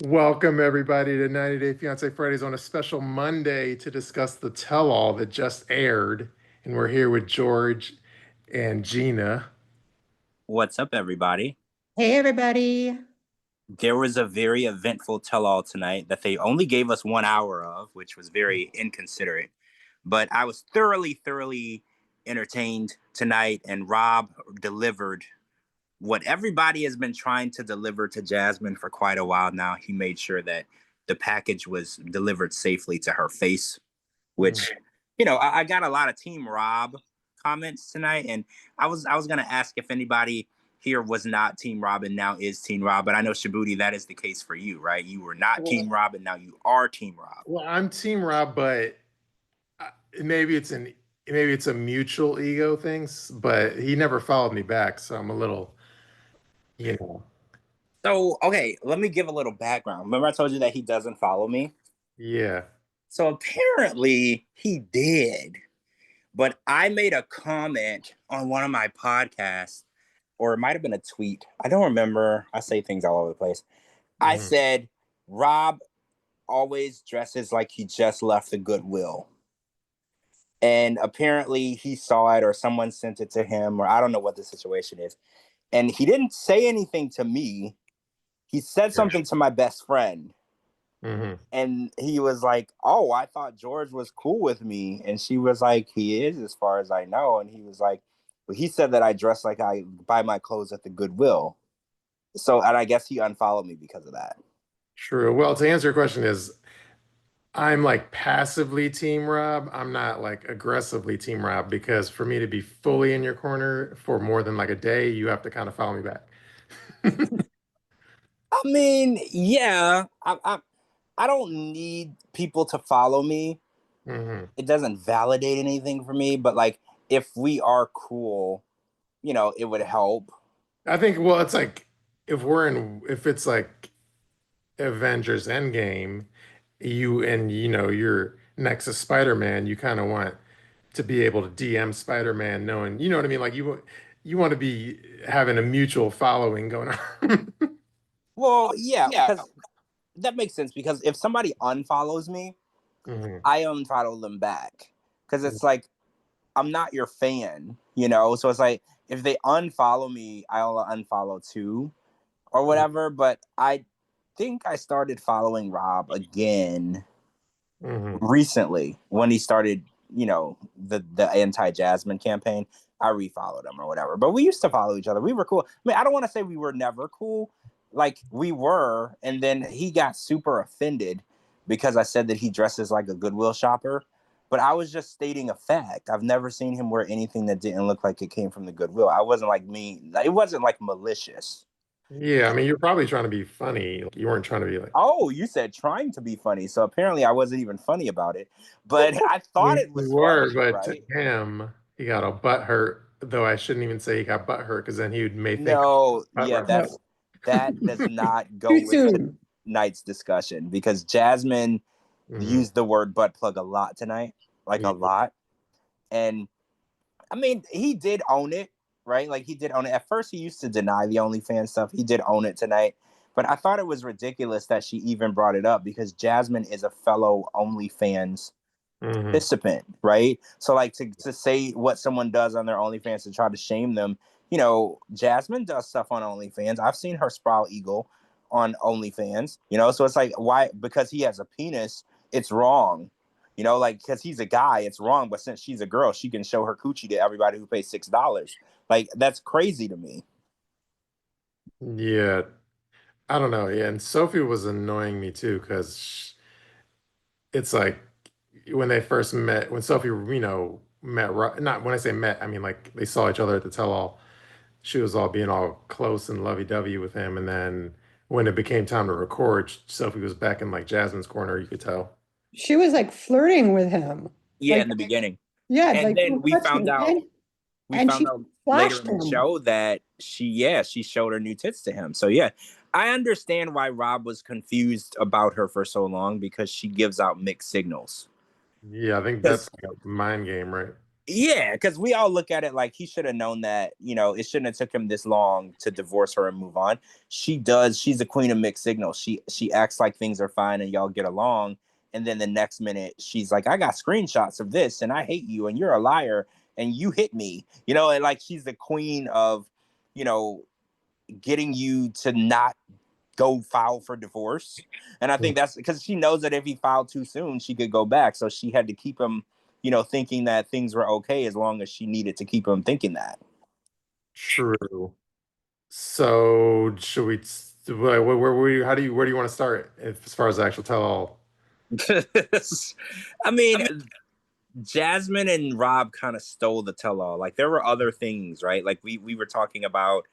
Welcome, everybody, to 90 Day Fiance Fridays on a special Monday to discuss the tell all that just aired. And we're here with George and Gina. What's up, everybody? Hey, everybody. There was a very eventful tell all tonight that they only gave us 1 hour of, which was very inconsiderate. But I was thoroughly entertained tonight, and Rob delivered what everybody has been trying to deliver to Jasmine for quite a while now. He made sure that the package was delivered safely to her face, which, I got a lot of Team Rob comments tonight, and I was gonna ask if anybody here was not Team Rob and now is Team Rob, but I know Shabooty, that is the case for you, right? You were not Team Rob and now you are Team Rob. Well, I'm Team Rob, but maybe it's a mutual ego thing. But he never followed me back, so I'm a little, you know. So, okay, let me give a little background. Remember I told you that he doesn't follow me? Yeah. So apparently he did, but I made a comment on one of my podcasts, or it might have been a tweet. I don't remember. I say things all over the place. I said, Rob always dresses like he just left the Goodwill. And apparently he saw it or someone sent it to him, or I don't know what the situation is. And he didn't say anything to me. He said something to my best friend. And he was like, oh, I thought George was cool with me. And she was like, he is, as far as I know. And he was like, well, he said that I dress like I buy my clothes at the Goodwill. So, and I guess he unfollowed me because of that. True. Well, to answer your question is, I'm like passively Team Rob. I'm not like aggressively Team Rob because for me to be fully in your corner for more than like a day, you have to kind of follow me back. I mean, yeah, I don't need people to follow me. It doesn't validate anything for me, but like if we are cool, it would help. I think, well, it's like if it's like Avengers Endgame, you're next to Spider-Man, you kind of want to be able to DM Spider-Man knowing, you know what I mean? Like you want to be having a mutual following going on. Well, yeah, because that makes sense because if somebody unfollows me, I unfollow them back because it's like I'm not your fan, So it's like if they unfollow me, I'll unfollow too, or whatever. But I think I started following Rob again recently when he started, the anti-Jasmine campaign. I refollowed him or whatever. But we used to follow each other. We were cool. I mean, I don't want to say we were never cool. Like we were, and then he got super offended because I said that he dresses like a Goodwill shopper. But I was just stating a fact. I've never seen him wear anything that didn't look like it came from the Goodwill. I wasn't like me. It wasn't like malicious. Yeah, I mean, you're probably trying to be funny. You weren't trying to be like, Oh, you said trying to be funny. So apparently I wasn't even funny about it. But I thought it you was were, funny, but to right? him, he got a butt hurt. Though I shouldn't even say he got butt hurt because then he may think No, butt yeah, hurt. that does not go Too with soon. tonight's discussion because Jasmine used the word butt plug a lot tonight, like a Yeah. lot. And I mean, he did own it, right? Like he did own it. At first, he used to deny the OnlyFans stuff. He did own it tonight. But I thought it was ridiculous that she even brought it up because Jasmine is a fellow OnlyFans participant, right? So like to say what someone does on their OnlyFans to try to shame them, Jasmine does stuff on OnlyFans. I've seen her sprawl eagle on OnlyFans, so it's like, why? Because he has a penis, it's wrong. Like because he's a guy, it's wrong. But since she's a girl, she can show her coochie to everybody who pays $6. Like that's crazy to me. Yeah, I don't know. Yeah, and Sophie was annoying me too because it's like when they first met, when Sophie, met, not when I say met, I mean like they saw each other at the tell-all. She was all being all close and lovey-dovey with him, and then when it became time to record, Sophie was back in like Jasmine's corner. You could tell. She was like flirting with him. Yeah, Like, in the beginning. yeah, And like then we found out and she later flashed in the him. show that she showed her new tits to him. So yeah, I understand why Rob was confused about her for so long because she gives out mixed signals. Yeah, I think that's Because like a mind game, right? Yeah, because we all look at it like he should have known that, it shouldn't have took him this long to divorce her and move on. She does. She's a queen of mixed signals. She acts like things are fine and y'all get along. And then the next minute she's like, I got screenshots of this and I hate you and you're a liar and you hit me. And like she's the queen of, you know, getting you to not go file for divorce. And I think that's because she knows that if he filed too soon, she could go back. So she had to keep him, thinking that things were okay as long as she needed to keep him thinking that. True. So should we? How do you? Where do you want to start as far as the actual tell-all? I mean, Jasmine and Rob kind of stole the tell-all. Like there were other things, right? Like we were talking about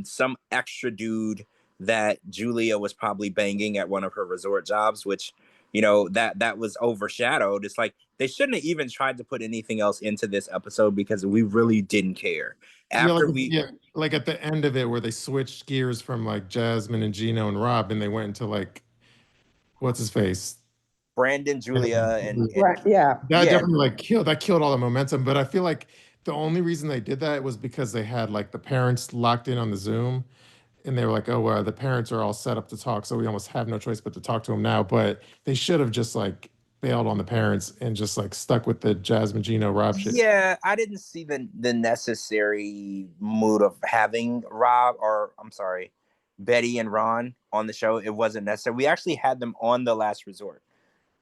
some extra dude that Julia was probably banging at one of her resort jobs, which that was overshadowed. It's like they shouldn't have even tried to put anything else into this episode because we really didn't care. After we Like at the end of it where they switched gears from like Jasmine and Gino and Rob, and they went into like what's his face? Brandon, Julia, and Right, yeah. That yeah, definitely like killed all the momentum. But I feel like the only reason they did that was because they had like the parents locked in on the Zoom, and they were like, "Oh, well, the parents are all set up to talk, so we almost have no choice but to talk to them now." But they should have just like bailed on the parents and just like stuck with the Jasmine, Gino, Rob shit. yeah, I didn't see the necessary mood of having Rob, or I'm sorry, Betty and Ron on the show. It wasn't necessary. We actually had them on The Last Resort.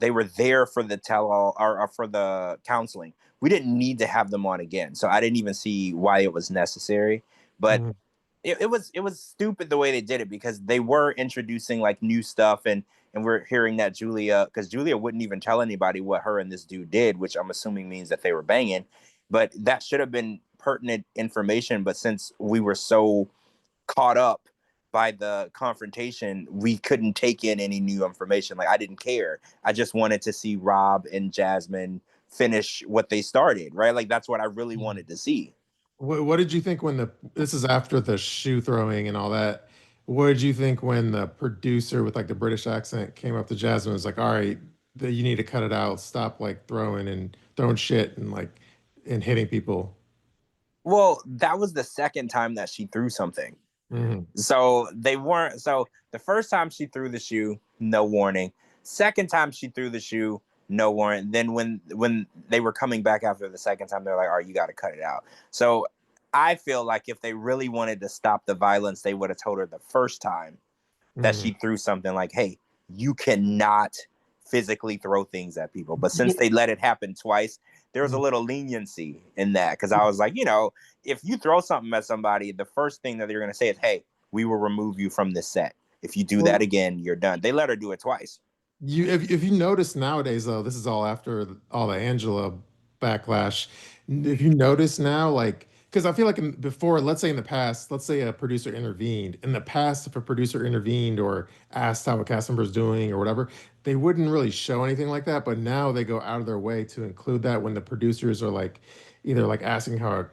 They were there for the tell-all or for the counseling. We didn't need to have them on again, so I didn't even see why it was necessary. But Mhm. it was stupid the way they did it because they were introducing like new stuff and we're hearing that because Julia wouldn't even tell anybody what her and this dude did, which I'm assuming means that they were banging. But that should have been pertinent information. But since we were so caught up by the confrontation, we couldn't take in any new information. Like I didn't care. I just wanted to see Rob and Jasmine finish what they started, right? Like that's what I really wanted to see. What did you think when this is after the shoe throwing and all that? What did you think when the producer with like the British accent came up to Jasmine and was like, "All right, you need to cut it out. Stop like throwing shit and like and hitting people." Well, that was the second time that she threw something. Hmm. So they weren't. So the first time she threw the shoe, no warning. Second time she threw the shoe, no warning. Then when they were coming back after the second time, they're like, "All right, you got to cut it out." So I feel like if they really wanted to stop the violence, they would have told her the first time that Hmm. she threw something like, "Hey, you cannot physically throw things at people." But since they let it happen twice, there was a little leniency in that because I was like, if you throw something at somebody, the first thing that they're going to say is, "Hey, we will remove you from this set. If you do that Well, again, you're done." They let her do it twice. if you notice nowadays though, this is all after all the Angela backlash. If you notice now, like, because I feel like before, let's say in the past, let's say a producer intervened. In the past, if a producer intervened or asked how a cast member is doing or whatever, they wouldn't really show anything like that. But now they go out of their way to include that when the producers are like either like asking how a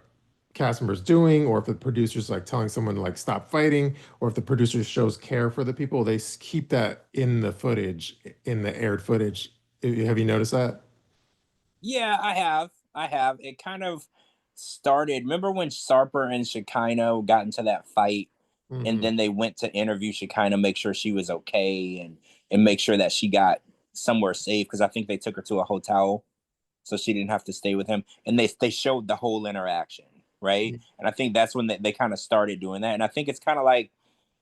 cast member is doing, or if the producer's like telling someone to like stop fighting, or if the producer shows care for the people, they keep that in the footage, in the aired footage. Have you noticed that? Yeah, I have. I have. It kind of started. Remember when Sarper and Shekinah got into that fight, and Hmm. then they went to interview Shekinah, make sure she was okay, and make sure that she got somewhere safe because I think they took her to a hotel so she didn't have to stay with him. And they showed the whole interaction, right? And I think that's when they kind of started doing that. And I think it's kind of like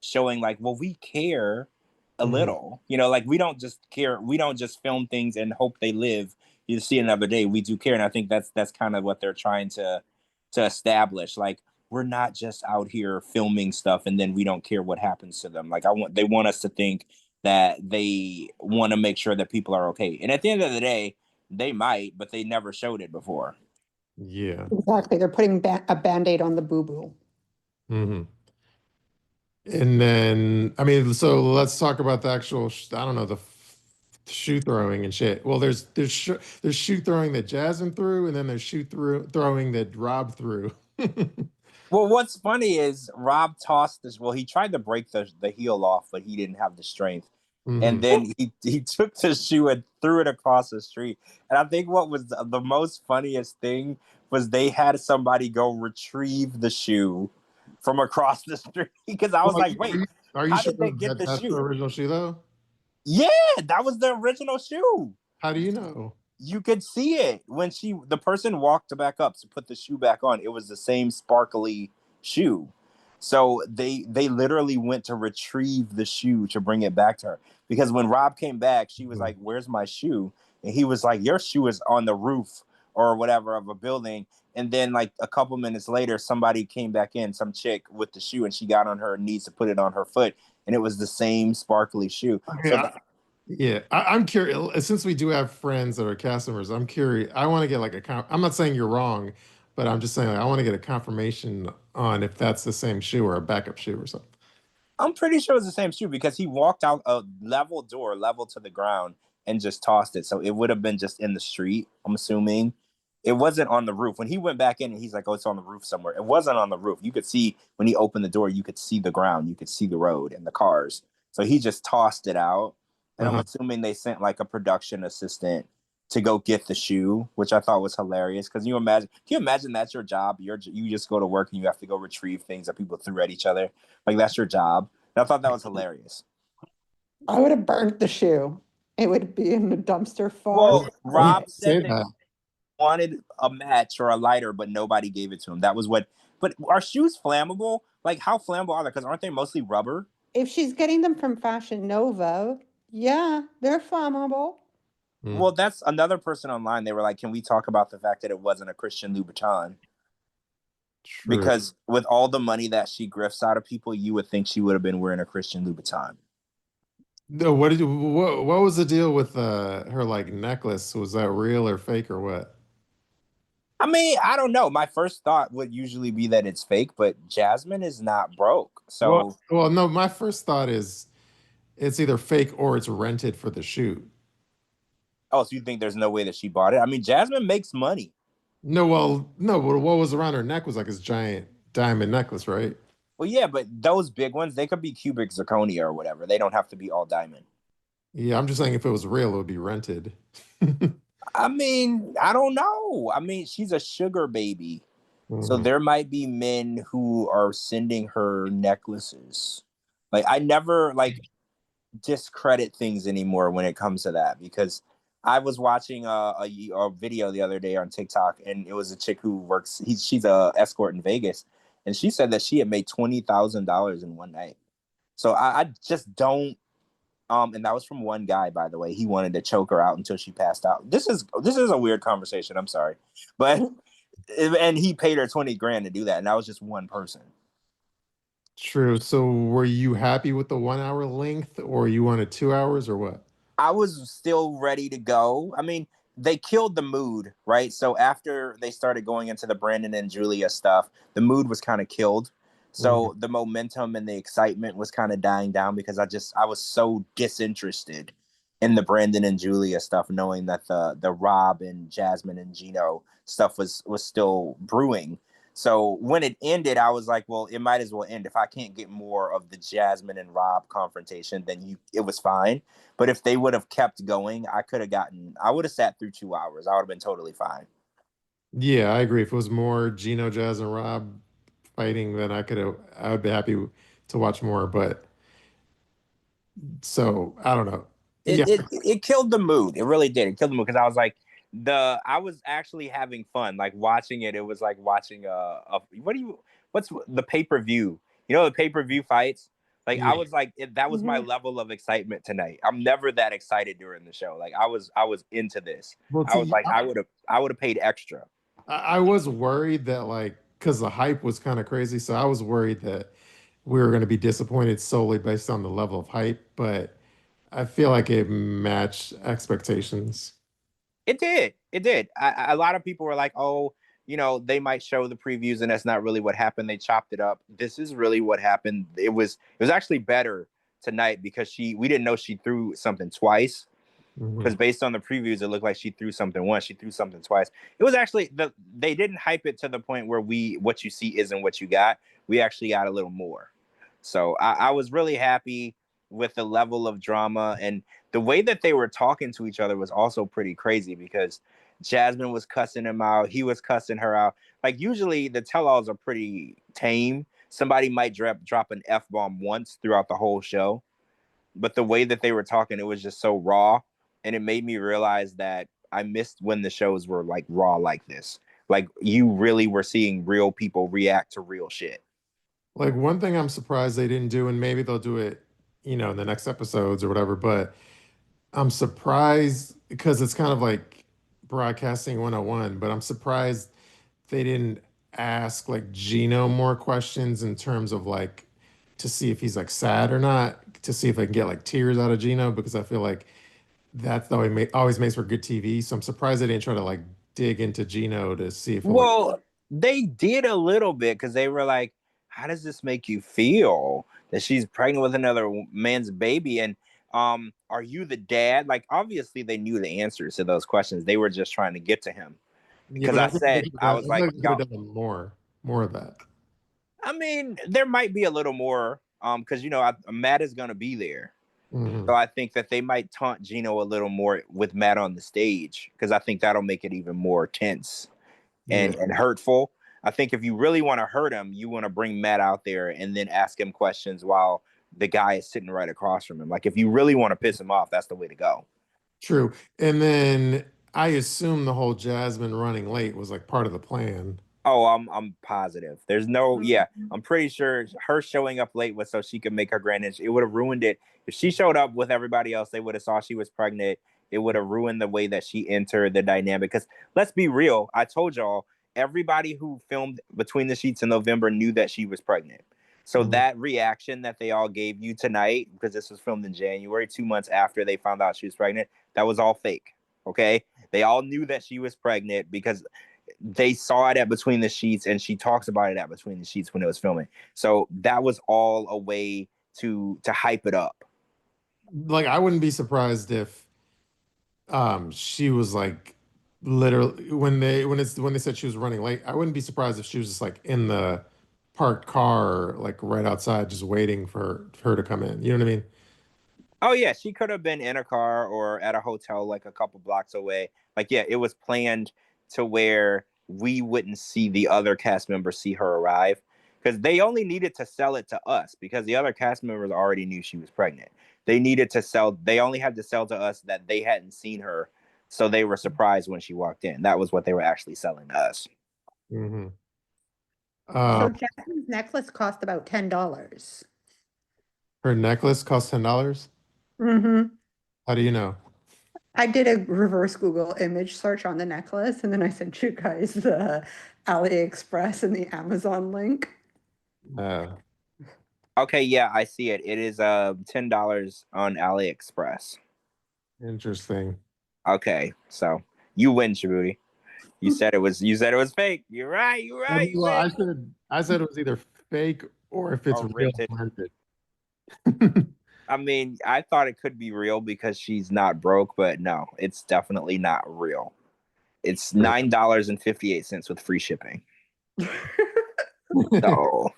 showing like, well, we care a Hmm. little, like we don't just care, we don't just film things and hope they live. You see another day. We do care, and I think that's kind of what they're trying to establish. Like we're not just out here filming stuff and then we don't care what happens to them. Like they want us to think that they want to make sure that people are okay. And at the end of the day, they might, but they never showed it before. Yeah. Exactly. They're putting a Band-Aid on the boo-boo. Hmm. And then, I mean, so let's talk about the actual, I don't know, shoe throwing and shit. Well, there's shoe throwing that Jasmine threw, and then there's throwing that Rob threw. Well, what's funny is Rob tossed this. Well, he tried to break the heel off, but he didn't have the strength. And Hmm. then he took the shoe and threw it across the street. And I think what was the most funniest thing was they had somebody go retrieve the shoe from across the street because I was Well, like, wait, are you how sure did they get that the that's the shoe? original shoe though? Yeah, that was the original shoe. How do you know? You could see it when the person walked back up to put the shoe back on. It was the same sparkly shoe. So they literally went to retrieve the shoe to bring it back to her. Because when Rob came back, she was like, "Where's my shoe?" And he was like, "Your shoe is on the roof or whatever of a building." And then like a couple minutes later, somebody came back in, some chick with the shoe, and she got on her knees to put it on her foot, and it was the same sparkly shoe. Okay, So yeah, I'm curious. Since we do have friends that are cast members, I'm curious. I want to get like I'm not saying you're wrong, but I'm just saying like, I want to get a confirmation on if that's the same shoe or a backup shoe or something. I'm pretty sure it was the same shoe because he walked out a level door, level to the ground, and just tossed it. So it would have been just in the street, I'm assuming. It wasn't on the roof. When he went back in and he's like, oh, it's on the roof somewhere. It wasn't on the roof. You could see when he opened the door, you could see the ground, you could see the road and the cars. So he just tossed it out. And I'm Uh-huh. assuming they sent like a production assistant to go get the shoe, which I thought was hilarious. Because can you imagine that's your job? You just go to work and you have to go retrieve things that people threw at each other. Like that's your job. And I thought that was hilarious. I would have burnt the shoe. It would be in the dumpster far Well, You away. Rob say said that that. he wanted a match or a lighter, but nobody gave it to him. That was what. But are shoes flammable? Like how flammable are they? Because aren't they mostly rubber? If she's getting them from Fashion Nova, yeah, they're flammable. Hmm, Well, that's another person online. They were like, "Can we talk about the fact that it wasn't a Christian Louboutin?" true. Because with all the money that she grifts out of people, you would think she would have been wearing a Christian Louboutin. No, what was the deal with her like necklace? Was that real or fake or what? I mean, I don't know. My first thought would usually be that it's fake, but Jasmine is not broke. So, Well, no, my first thought is it's either fake or it's rented for the shoot. oh, so you think there's no way that she bought it? I mean, Jasmine makes money. No, but what was around her neck was like this giant diamond necklace, right? Well, yeah, but those big ones, they could be cubic zirconia or whatever. They don't have to be all diamond. Yeah, I'm just saying if it was real, it would be rented. I mean, I don't know. I mean, she's a sugar baby. So Mhm. there might be men who are sending her necklaces. Like I never like discredit things anymore when it comes to that because I was watching a video the other day on TikTok and it was a chick who works. She's a escort in Vegas, and she said that she had made $20,000 in one night. So I just don't. And that was from one guy, by the way. He wanted to choke her out until she passed out. This is a weird conversation. I'm sorry, but and he paid her 20 grand to do that, and that was just one person. True. So were you happy with the 1 hour length or you wanted 2 hours or what? I was still ready to go. I mean, they killed the mood, right? So after they started going into the Brandon and Julia stuff, the mood was kind of killed. Mhm. So the momentum and the excitement was kind of dying down because I was so disinterested in the Brandon and Julia stuff, knowing that the Rob and Jasmine and Gino stuff was still brewing. So when it ended, I was like, well, it might as well end. If I can't get more of the Jasmine and Rob confrontation, then it was fine. But if they would have kept going, I would have sat through 2 hours. I would have been totally fine. Yeah, I agree. If it was more Gino, Jazz, and Rob fighting, then I would be happy to watch more. But so I don't know. It Yeah. it it killed the mood. It really did. It killed the mood because I was like I was actually having fun like watching it. It was like watching what's the pay-per-view? You know the pay-per-view fights? Like I Yeah. was like that was my Mhm. level of excitement tonight. I'm never that excited during the show. Like I was into this. Well, I was see, like I would have paid extra. I was worried that like because the hype was kind of crazy, so I was worried that we were going to be disappointed solely based on the level of hype, but I feel like it matched expectations. It did. It did. A lot of people were like, "Oh, they might show the previews, and that's not really what happened. They chopped it up. This is really what happened. It was actually better tonight because we didn't know she threw something twice. Mhm. Because based on the previews, it looked like she threw something once. She threw something twice. It was actually they didn't hype it to the point where what you see isn't what you got. We actually got a little more. So I was really happy with the level of drama and the way that they were talking to each other was also pretty crazy because Jasmine was cussing him out. He was cussing her out. Like usually the tell-alls are pretty tame. Somebody might drop an F-bomb once throughout the whole show. But the way that they were talking, it was just so raw. And it made me realize that I missed when the shows were like raw like this. Like you really were seeing real people react to real shit. Like one thing I'm surprised they didn't do, and maybe they'll do it, in the next episodes or whatever, but I'm surprised because it's kind of like broadcasting 101, but I'm surprised they didn't ask like Gino more questions in terms of like to see if he's like sad or not, to see if I can get like tears out of Gino because I feel like that's always makes for good TV. So I'm surprised they didn't try to like dig into Gino to see if he'll like. Well, they did a little bit because they were like, how does this make you feel that she's pregnant with another man's baby? And are you the dad? Like, obviously, they knew the answers to those questions. They were just trying to get to him. Yeah, Because but I I think they said, could have I done, was I feel like, like they could have done more of that. I mean, there might be a little more, because Matt is gonna be there. Hmm. So I think that they might taunt Gino a little more with Matt on the stage because I think that'll make it even more tense Yeah, and hurtful. I think if you really want to hurt him, you want to bring Matt out there and then ask him questions while the guy is sitting right across from him. Like if you really want to piss him off, that's the way to go. true. And then I assume the whole Jasmine running late was like part of the plan. Oh, I'm positive. There's no, yeah, I'm pretty sure her showing up late was so she could make her grand entrance. It would have ruined it if she showed up with everybody else. They would have saw she was pregnant. It would have ruined the way that she entered the dynamic. Because let's be real, I told y'all everybody who filmed Between the Sheets in November knew that she was pregnant. So Mhm. that reaction that they all gave you tonight, because this was filmed in January, 2 months after they found out she was pregnant, that was all fake. Okay, they all knew that she was pregnant because they saw it at Between the Sheets and she talks about it at Between the Sheets when it was filming. So that was all a way to hype it up. Like I wouldn't be surprised if she was like literally when they said she was running late, I wouldn't be surprised if she was just like in the parked car like right outside just waiting for her to come in. You know what I mean? Oh yeah, she could have been in a car or at a hotel like a couple blocks away. Like yeah, it was planned to where we wouldn't see the other cast members see her arrive because they only needed to sell it to us because the other cast members already knew she was pregnant. They only had to sell to us that they hadn't seen her, so they were surprised when she walked in. That was what they were actually selling to us. Hmm. So Jasmine's necklace cost about $10. Her necklace cost $10. Mm-hmm. How do you know? I did a reverse Google image search on the necklace, and then I sent you guys the AliExpress and the Amazon link. Uh, Okay, yeah, I see it. It is $10 on AliExpress. Interesting. Okay, so you win, Shabooty. You said it was fake. You're right. You're I right. mean, You well, win. I said it was either fake or if it's Oh, real rented. rented. I mean, I thought it could be real because she's not broke, but no, it's definitely not real. It's $9.58 with free shipping. So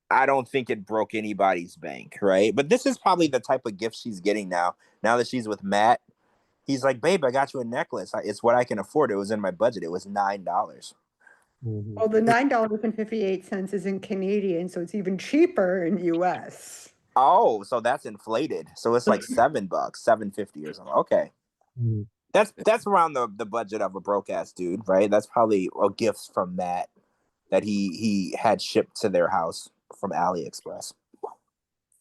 I don't think it broke anybody's bank, right? But this is probably the type of gift she's getting now. Now that she's with Matt, he's like, "Babe, I got you a necklace. It's what I can afford. It was in my budget. It was $9." Mhm. Well, the $9.58 is in Canadian, so it's even cheaper in US. Oh, so that's inflated. So it's like $7, 7.50 or something. Okay. Mhm. That's around the budget of a broke ass dude, right? That's probably a gift from Matt that he had shipped to their house from AliExpress.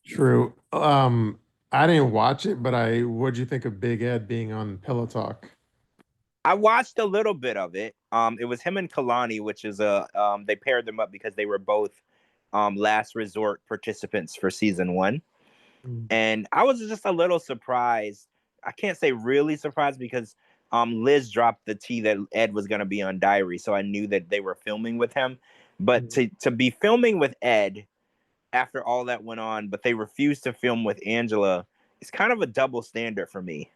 True. I didn't watch it, but what'd you think of Big Ed being on Pillow Talk? I watched a little bit of it. It was him and Kalani, which is they paired them up because they were both last resort participants for season one. Mhm. And I was just a little surprised. I can't say really surprised because Liz dropped the tea that Ed was going to be on Diary, so I knew that they were filming with him. But to be filming with Ed after all that went on, but they refused to film with Angela, it's kind of a double standard for me,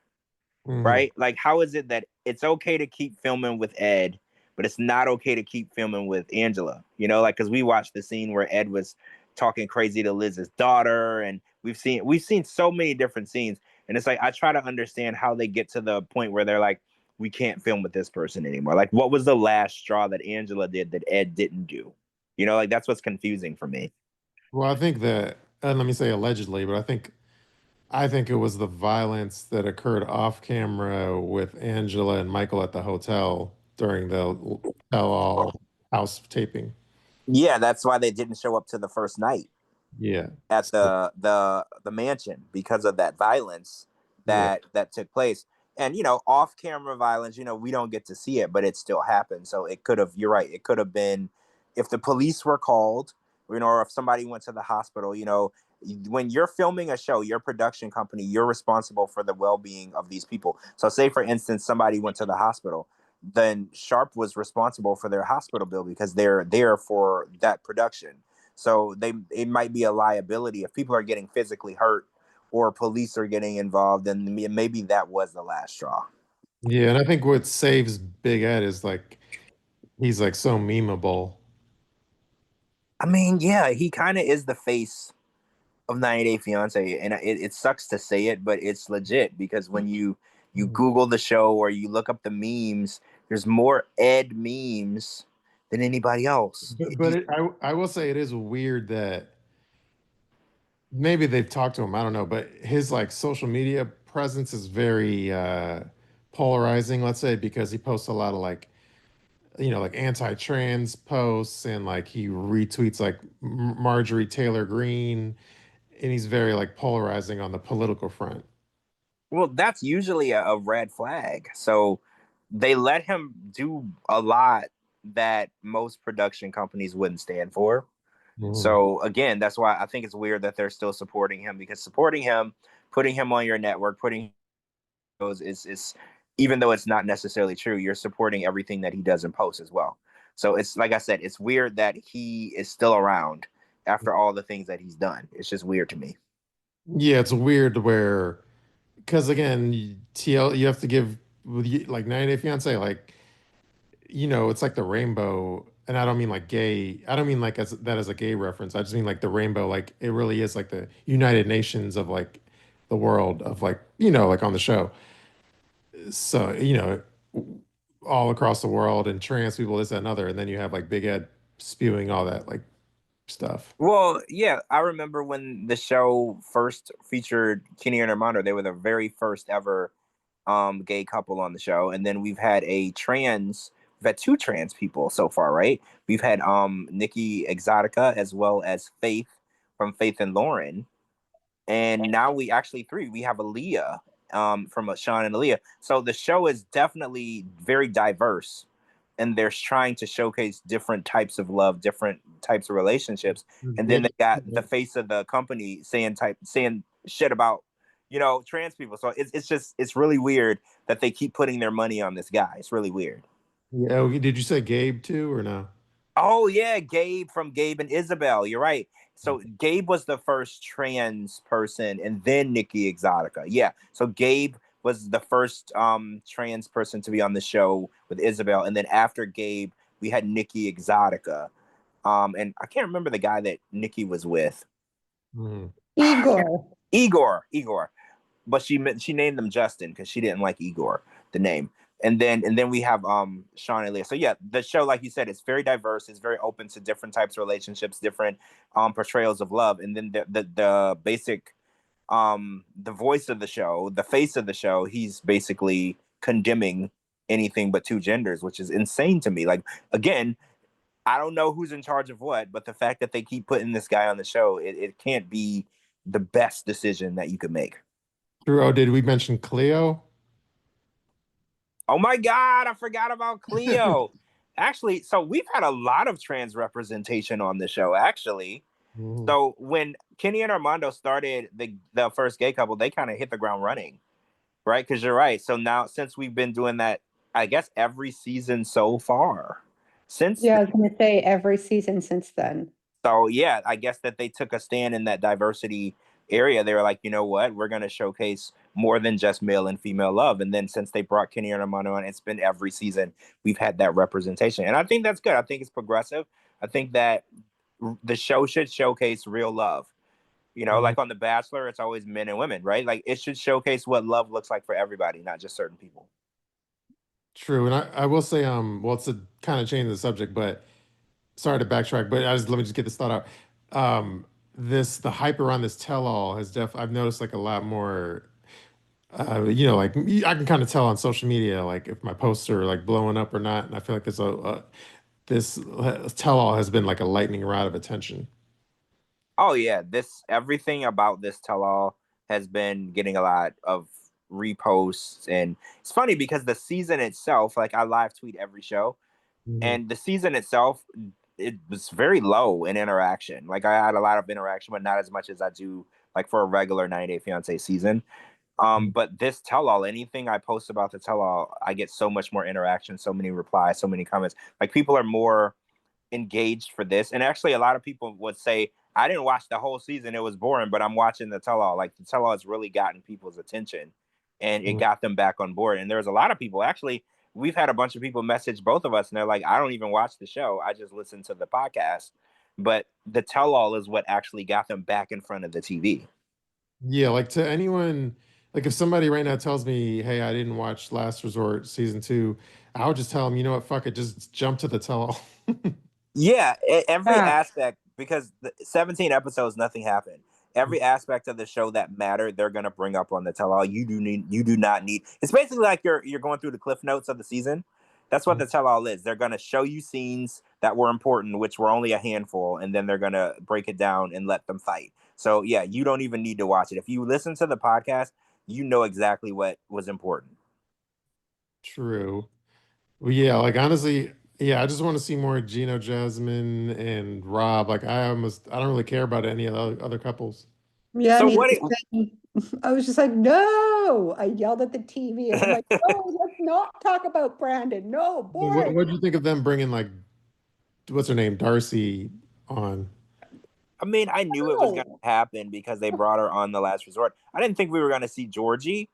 Mhm. right? Like, how is it that it's okay to keep filming with Ed, but it's not okay to keep filming with Angela? Like because we watched the scene where Ed was talking crazy to Liz's daughter, and we've seen so many different scenes, and it's like I try to understand how they get to the point where they're like, we can't film with this person anymore. Like, what was the last straw that Angela did that Ed didn't do? You know, like that's what's confusing for me. Well, I think that, and let me say allegedly, but I think it was the violence that occurred off camera with Angela and Michael at the hotel during the tell-all house taping. Yeah, that's why they didn't show up to the first night Yeah. at So, the mansion because of that violence yeah. that took place. And off camera violence, we don't get to see it, but it still happened. So it could have, you're right, it could have been if the police were called, or if somebody went to the hospital. When you're filming a show, your production company, you're responsible for the well-being of these people. So say for instance somebody went to the hospital, then Sharp was responsible for their hospital bill because they're there for that production. So it might be a liability if people are getting physically hurt or police are getting involved, then maybe that was the last straw. Yeah, and I think what saves Big Ed is like he's like so memeable. I mean, yeah, he kind of is the face of 90 Day Fiance, and it sucks to say it, but it's legit because when you Google the show or you look up the memes, there's more Ed memes than anybody else. I will say it is weird that maybe they've talked to him, I don't know, but his like social media presence is very polarizing, let's say, because he posts a lot of like like anti-trans posts and like he retweets like Marjorie Taylor Greene and he's very like polarizing on the political front. Well, that's usually a red flag. So they let him do a lot that most production companies wouldn't stand for. Mhm. So again, that's why I think it's weird that they're still supporting him, because supporting him, putting him on your network, putting those is even though it's not necessarily true, you're supporting everything that he does in post as well. So it's like I said, it's weird that he is still around after all the things that he's done. It's just weird to me. Yeah, it's weird where because again, TL you have to give with like 90 Day Fiance like it's like the rainbow, and I don't mean like gay. I don't mean like as that as a gay reference. I just mean like the rainbow. Like it really is like the United Nations of like the world of like like on the show. So all across the world and trans people, this that, and other, and then you have like Big Ed spewing all that like stuff. Well, yeah, I remember when the show first featured Kenny and Armando. They were the very first ever gay couple on the show, and then we've had two trans people so far, right? We've had Nikki Exotica as well as Faith from Faith and Lauren, and now we actually three. We have Aaliyah from Shauna and Aaliyah. So the show is definitely very diverse, and they're trying to showcase different types of love, different types of relationships. And then they got the face of the company saying shit about trans people. So it's really weird that they keep putting their money on this guy. It's really weird. Yeah, did you say Gabe too or no? Oh yeah, Gabe from Gabe and Isabel. You're right. So Gabe was the first trans person, and then Nikki Exotica. Yeah. So Gabe was the first trans person to be on the show with Isabel, and then after Gabe, we had Nikki Exotica. And I can't remember the guy that Nikki was with. Mhm. Igor. Igor. But she named them Justin because she didn't like Igor, the name. And then we have Sean and Leah. So yeah, the show, like you said, it's very diverse. It's very open to different types of relationships, different portrayals of love. And then the basic the voice of the show, the face of the show, he's basically condemning anything but two genders, which is insane to me. Like again, I don't know who's in charge of what, but the fact that they keep putting this guy on the show, it can't be the best decision that you could make. True. Oh, did we mention Cleo? Oh my God, I forgot about Cleo. Actually, so we've had a lot of trans representation on the show, actually. Mhm. So when Kenny and Armando started the first gay couple, they kind of hit the ground running, right? Because you're right. So now, since we've been doing that, I guess every season so far, since Yeah, I was going to say every season since then. so yeah, I guess that they took a stand in that diversity area. They were like, you know what, we're going to showcase more than just male and female love. And then since they brought Kenny and Armando on, it's been every season we've had that representation, and I think that's good. I think it's progressive. I think that the show should showcase real love. Mhm. Like on The Bachelor, it's always men and women, right? Like it should showcase what love looks like for everybody, not just certain people. True. And I will say, well, it's a kind of change the subject, but sorry to backtrack, but let me just get this thought out. The hype around this tell-all has I've noticed like a lot more, like I can kind of tell on social media, like if my posts are like blowing up or not. And I feel like this tell-all has been like a lightning rod of attention. Oh yeah, this everything about this tell-all has been getting a lot of reposts, and it's funny because the season itself, like I live tweet every show, Mhm. and the season itself, it was very low in interaction. Like I had a lot of interaction, but not as much as I do like for a regular 90 Day Fiance season. But this tell-all, anything I post about the tell-all, I get so much more interaction, so many replies, so many comments. Like people are more engaged for this. And actually, a lot of people would say, I didn't watch the whole season. It was boring, but I'm watching the tell all. Like the tell all has really gotten people's attention and it Mhm. got them back on board. And there's a lot of people actually, we've had a bunch of people message both of us and they're like, I don't even watch the show. I just listen to the podcast. But the tell all is what actually got them back in front of the TV. Yeah, like to anyone, like if somebody right now tells me, "Hey, I didn't watch Last Resort season two," I would just tell them, "You know what? Fuck it, just jump to the tell-all." Yeah, every Yeah. aspect, because the 17 episodes, nothing happened. Every aspect of the show that mattered, they're gonna bring up on the tell all. You do not need. It's basically like you're going through the cliff notes of the season. That's what the tell all is. They're gonna show you scenes that were important, which were only a handful, and then they're gonna break it down and let them fight. So yeah, you don't even need to watch it. If you listen to the podcast, you know exactly what was important. True. Well, yeah, like honestly, yeah, I just want to see more Gino, Jasmine, and Rob. Like I don't really care about any of the other couples. Yeah, So neither. what? I was just like, no. I yelled at the TV and I'm like, no, let's not talk about Brandon. No, boring. What do you think of them bringing like what's her name, Darcy, on? I mean, I knew it was going No. to happen because they brought her on The Last Resort. I didn't think we were going to see Georgie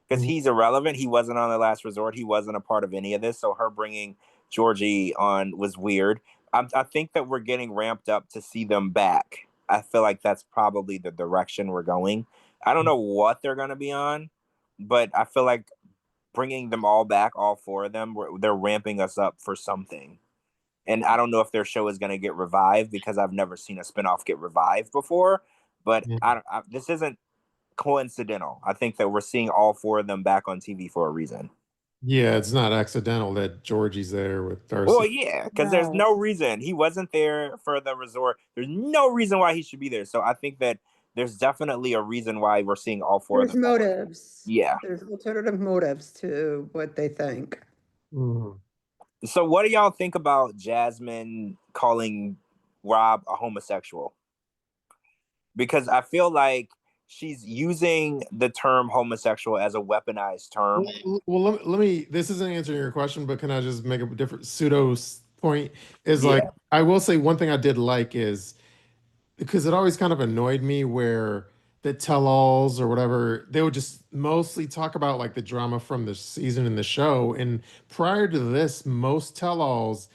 because Mhm. he's irrelevant. He wasn't on The Last Resort. He wasn't a part of any of this. So her bringing Georgie on was weird. I think that we're getting ramped up to see them back. I feel like that's probably the direction we're going. I don't know what they're going to be on, but I feel like bringing them all back, all four of them, they're ramping us up for something. And I don't know if their show is going to get revived because I've never seen a spinoff get revived before. But Mhm. this isn't coincidental. I think that we're seeing all four of them back on TV for a reason. Yeah, it's not accidental that Georgie's there with Well, Darcy. yeah, because there's No. no reason he wasn't there for the resort. There's no reason why he should be there. So I think that there's definitely a reason why we're seeing all four of There's them back on. motives. Yeah. There's alternative motives to what they think. Mhm. So what do y'all think about Jasmine calling Rob a homosexual? Because I feel like she's using the term homosexual as a weaponized term. Well, let me. This isn't answering your question, but can I just make a different point? Is like Yeah. I will say one thing I did like is because it always kind of annoyed me where the tell-alls or whatever they would just mostly talk about like the drama from the season in the show, and prior to this, most tell-alls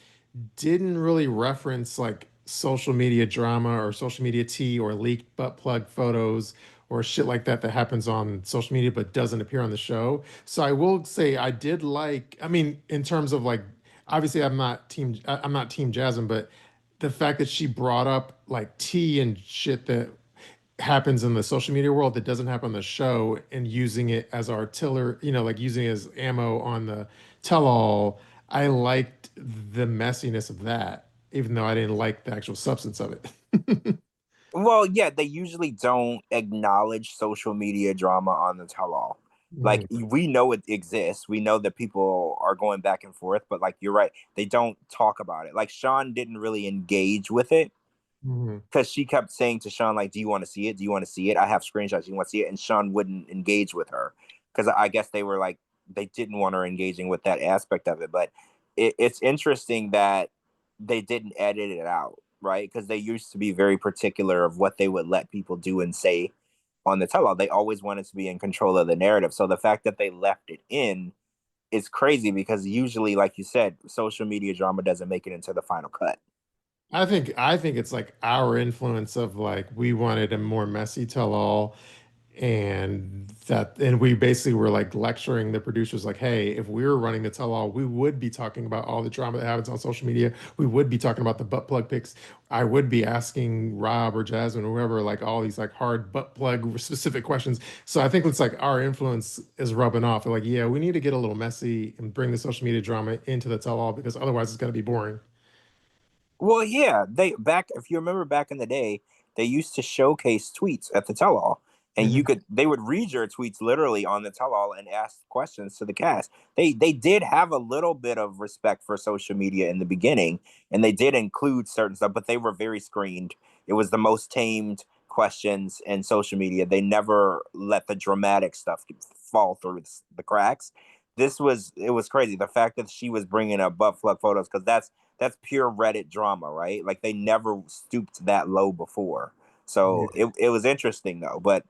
didn't really reference like social media drama or social media tea or leaked butt plug photos or shit like that that happens on social media but doesn't appear on the show. So I will say I did like, I mean, in terms of like, obviously I'm not team Jasmine, but the fact that she brought up like tea and shit that happens in the social media world that doesn't happen on the show and using it as artillery, like using it as ammo on the tell all. I liked the messiness of that, even though I didn't like the actual substance of it. Well, yeah, they usually don't acknowledge social media drama on the tell all. Like Mhm. we know it exists. We know that people are going back and forth, but like you're right, they don't talk about it. Like Sean didn't really engage with it Mhm. because she kept saying to Sean, like, "Do you want to see it? Do you want to see it? I have screenshots. Do you want to see it?" And Sean wouldn't engage with her because I guess they were like they didn't want her engaging with that aspect of it. But it's interesting that they didn't edit it out, right? Because they used to be very particular of what they would let people do and say on the tell-all. They always wanted to be in control of the narrative. So the fact that they left it in is crazy because usually, like you said, social media drama doesn't make it into the final cut. I think it's like our influence of like we wanted a more messy tell all. And we basically were like lecturing the producers like, hey, if we were running the tell-all, we would be talking about all the drama that happens on social media. We would be talking about the butt plug pics. I would be asking Rob or Jasmine or whoever like all these like hard butt plug specific questions. So I think it's like our influence is rubbing off. Like, yeah, we need to get a little messy and bring the social media drama into the tell-all because otherwise it's going to be boring. Well, yeah, they back if you remember back in the day, they used to showcase tweets at the tell-all, and Mhm. they would read your tweets literally on the tell-all and ask questions to the cast. They did have a little bit of respect for social media in the beginning, and they did include certain stuff, but they were very screened. It was the most tamed questions in social media. They never let the dramatic stuff fall through the cracks. It was crazy. The fact that she was bringing up butt plug photos because that's pure Reddit drama, right? Like they never stooped that low before. So Yeah. it was interesting though. But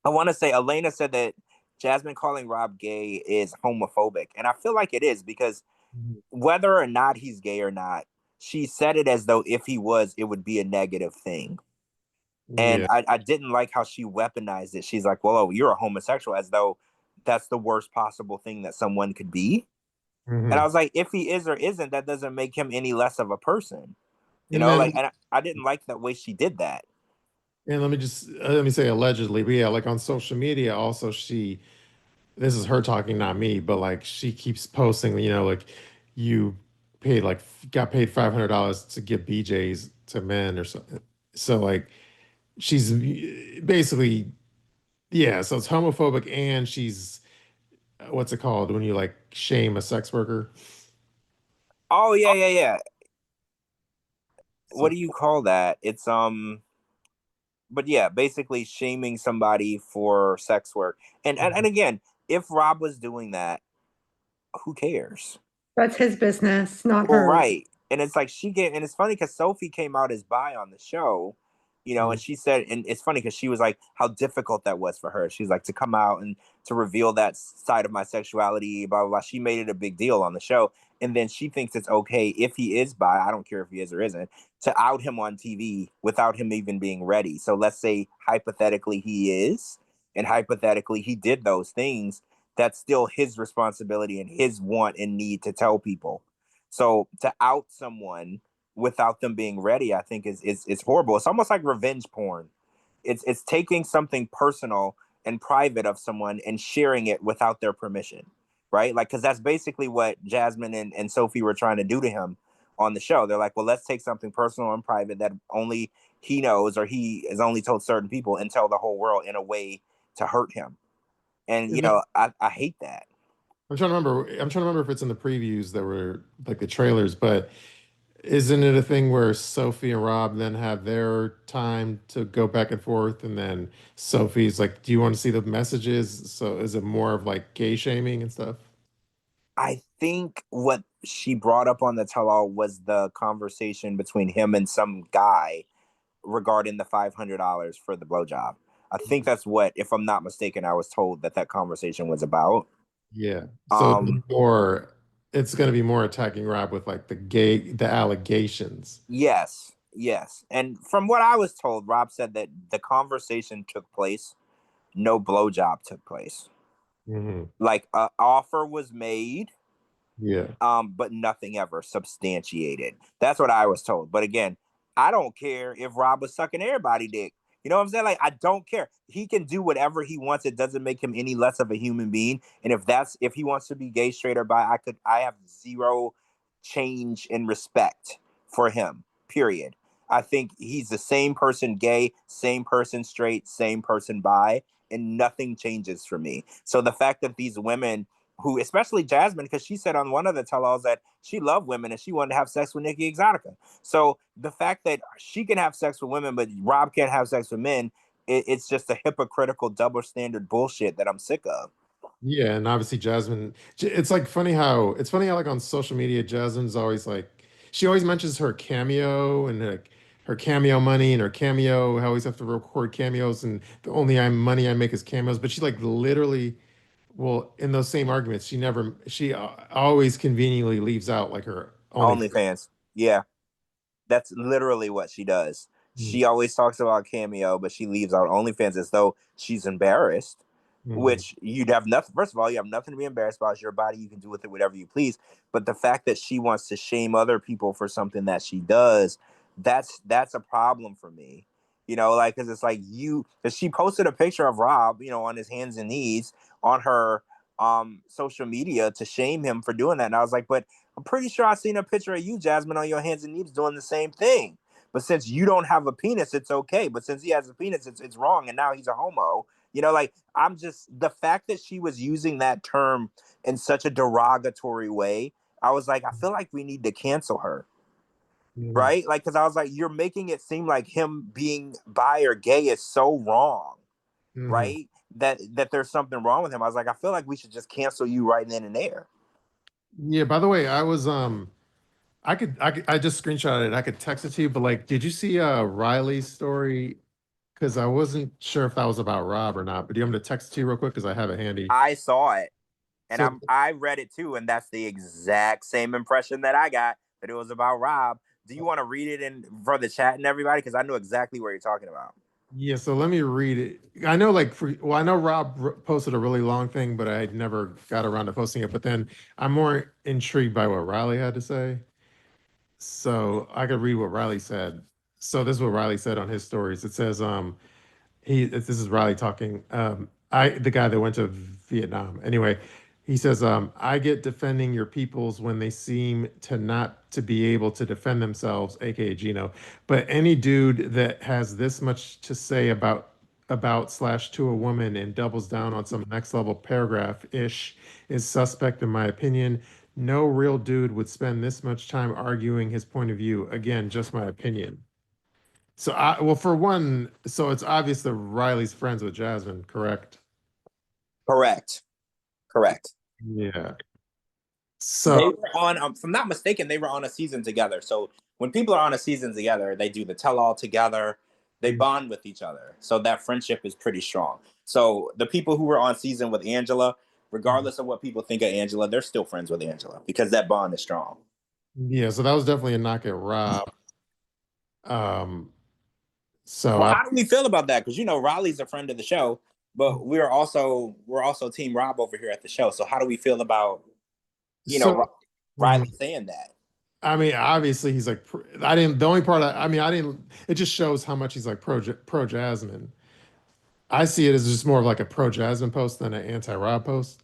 I want to say Elena said that Jasmine calling Rob gay is homophobic. And I feel like it is because Mhm. whether or not he's gay or not, she said it as though if he was, it would be a negative thing. And Yeah. I didn't like how she weaponized it. She's like, well, oh, you're a homosexual, as though that's the worst possible thing that someone could be. And I Mhm. was like, if he is or isn't, that doesn't make him any less of a person. You And know, then like, and I didn't like that way she did that. and let me say allegedly, but yeah, like on social media also this is her talking, not me, but like she keeps posting, like you paid like got paid $500 to give BJ's to men or something. So like she's basically, yeah, so it's homophobic and she's what's it called when you like shame a sex worker? Oh yeah, yeah, yeah. What So do you call that? But yeah, basically shaming somebody for sex work. And again, if Rob was doing that, who cares? That's his business, not Well, hers. right. And it's like and it's funny because Sophie came out as bi on the show, and she said, and it's funny because she was like, how difficult that was for her. She's like, to come out and to reveal that side of my sexuality, blah, blah, blah. She made it a big deal on the show. And then she thinks it's okay if he is bi, I don't care if he is or isn't, to out him on TV without him even being ready. So let's say hypothetically he is, and hypothetically he did those things. That's still his responsibility and his want and need to tell people. So to out someone without them being ready, I think is horrible. It's almost like revenge porn. It's taking something personal and private of someone and sharing it without their permission, right? Like because that's basically what Jasmine and Sophie were trying to do to him on the show. They're like, well, let's take something personal and private that only he knows or he is only told certain people and tell the whole world in a way to hurt him. And and then I hate that. I'm trying to remember if it's in the previews that were like the trailers, but isn't it a thing where Sophie and Rob then have their time to go back and forth, and then Sophie's like, "Do you want to see the messages?" So is it more of like gay shaming and stuff? I think what she brought up on the tell-all was the conversation between him and some guy regarding the $500 for the blowjob. I think that's what, if I'm not mistaken, I was told that conversation was about. Yeah. So Um, it's going to be more attacking Rob with like the allegations. yes, yes. And from what I was told, Rob said that the conversation took place, no blowjob took place. Hmm. Like an offer was made, Yeah. but nothing ever substantiated. That's what I was told. But again, I don't care if Rob was sucking everybody dick. You know what I'm saying? Like, I don't care. He can do whatever he wants. It doesn't make him any less of a human being. And if he wants to be gay, straight, or bi, I have zero change in respect for him. Period. I think he's the same person gay, same person straight, same person bi, and nothing changes for me. So the fact that these women who, especially Jasmine, because she said on one of the tell-alls that she loved women and she wanted to have sex with Nikki Exotica. So the fact that she can have sex with women, but Rob can't have sex with men, it's just a hypocritical double standard bullshit that I'm sick of. Yeah, and obviously Jasmine, it's funny how like on social media, Jasmine's always like she always mentions her cameo and like her cameo money and her cameo. I always have to record cameos, and the only money I make is cameos. But she like literally, well, in those same arguments, she always conveniently leaves out like her only. OnlyFans. Yeah, that's literally what she does. Mm-hmm. She always talks about Cameo, but she leaves out OnlyFans as though she's embarrassed, which you'd have nothing. First of all, you have nothing to be embarrassed about. It's your body. You can do with it whatever you please. But the fact that she wants to shame other people for something that she does, that's a problem for me. Like, because it's like because she posted a picture of Rob, on his hands and knees on her social media to shame him for doing that. And I was like, but I'm pretty sure I've seen a picture of you, Jasmine, on your hands and knees doing the same thing. But since you don't have a penis, it's okay. But since he has a penis, it's wrong. And now he's a homo. Like, I'm just, the fact that she was using that term in such a derogatory way, I was like, I feel like we need to cancel her. Mm-hmm. Right? Like, because I was like, you're making it seem like him being bi or gay is so wrong. Mm-hmm. Right? That there's something wrong with him. I was like, I feel like we should just cancel you right then and there. Yeah, by the way, I just screenshotted it. I could text it to you, but like, did you see Riley's story? Because I wasn't sure if that was about Rob or not. But do you want me to text it to you real quick? Because I have it handy. I saw it. And So I read it too, and that's the exact same impression that I got, that it was about Rob. Do you want to read it for the chat and everybody? Because I know exactly what you're talking about. yeah, so let me read it. I know, like, I know Rob posted a really long thing, but I never got around to posting it. But then I'm more intrigued by what Riley had to say. So I could read what Riley said. So this is what Riley said on his stories. It says, this is Riley talking. The guy that went to Vietnam. Anyway, he says, I get defending your peoples when they seem to not to be able to defend themselves, aka Gino. But any dude that has this much to say about slash to a woman and doubles down on some next level paragraph ish is suspect in my opinion. No real dude would spend this much time arguing his point of view. Again, just my opinion. So well, for one, so it's obvious that Riley's friends with Jasmine, correct? Correct. Correct. Yeah. They So were on, if I'm not mistaken, they were on a season together. So when people are on a season together, they do the tell all together. They bond with each other. So that friendship is pretty strong. So the people who were on season with Angela, regardless of what people think of Angela, they're still friends with Angela because that bond is strong. yeah, so that was definitely a knock at Rob. Um, so Well, how do we feel about that? Because Raleigh's a friend of the show, but we're also Team Rob over here at the show. So how do we feel about you know so Riley saying that? I mean, obviously he's like I didn't. The only part I mean, I didn't. It just shows how much he's like pro Jasmine. I see it as just more of like a pro Jasmine post than an anti Rob post